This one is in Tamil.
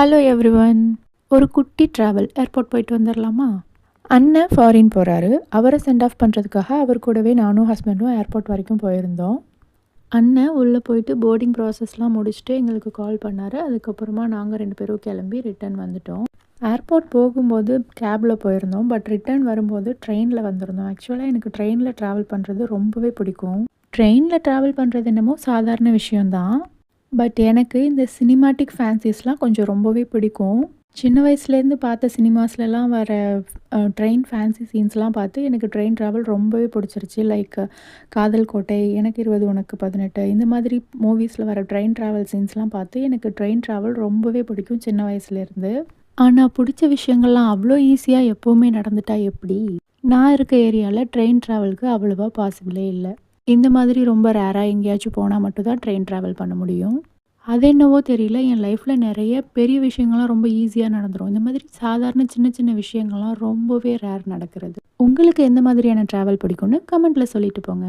Hello everyone. ஒரு குட்டி ட்ராவல் ஏர்போர்ட் போயிட்டு வந்துடலாமா? அண்ணன் ஃபாரின் போகிறாரு. அவரை சென்ட் ஆஃப் பண்ணுறதுக்காக அவர் கூடவே நானும் ஹஸ்பண்டும் ஏர்போர்ட் வரைக்கும் போயிருந்தோம். அண்ணன் உள்ளே போயிட்டு போர்டிங் ப்ராசஸ்லாம் முடிச்சுட்டு எங்களுக்கு கால் பண்ணார். அதுக்கப்புறமா நாங்கள் 2 பேரும் கிளம்பி ரிட்டர்ன் வந்துட்டோம். ஏர்போர்ட் போகும்போது கேபில் போயிருந்தோம். பட் ரிட்டர்ன் வரும்போது ட்ரெயினில் வந்திருந்தோம். ஆக்சுவலாக எனக்கு ட்ரெயினில் ட்ராவல் பண்ணுறது ரொம்பவே பிடிக்கும். ட்ரெயினில் ட்ராவல் பண்ணுறது என்னமோ சாதாரண விஷயந்தான். பட் எனக்கு இந்த சினிமாட்டிக் ஃபேன்சிஸ்லாம் கொஞ்சம் ரொம்பவே பிடிக்கும். சின்ன வயசுலேருந்து பார்த்த சினிமாஸ்லலாம் வர ட்ரெயின் ஃபேன்சி சீன்ஸ்லாம் பார்த்து எனக்கு ட்ரெயின் ட்ராவல் ரொம்பவே பிடிச்சிருச்சு. லைக் காதல் கோட்டை, எனக்கு 20 உனக்கு 18 இந்த மாதிரி மூவிஸில் வர ட்ரெயின் ட்ராவல் சீன்ஸ்லாம் பார்த்து எனக்கு ட்ரெயின் ட்ராவல் ரொம்பவே பிடிக்கும் சின்ன வயசுலேருந்து. ஆனால் பிடிச்ச விஷயங்கள்லாம் அவ்வளோ ஈஸியாக எப்போவுமே நடந்துட்டா எப்படி? நான் இருக்க ஏரியாவில் ட்ரெயின் ட்ராவலுக்கு அவ்வளோவா பாசிபிளே இல்லை. இந்த மாதிரி ரொம்ப ரேராக எங்கேயாச்சும் போனால் மட்டும் தான் ட்ரெயின் ட்ராவல் பண்ண முடியும். அது என்னவோ தெரியல, என் லைஃப்பில் நிறைய பெரிய விஷயங்கள்லாம் ரொம்ப ஈஸியாக நடந்துரும். இந்த மாதிரி சாதாரண சின்ன சின்ன விஷயங்கள்லாம் ரொம்பவே ரேர் நடக்கிறது. உங்களுக்கு எந்த மாதிரியான ட்ராவல் பிடிக்கும்னு கமெண்ட்டில் சொல்லிட்டு போங்க.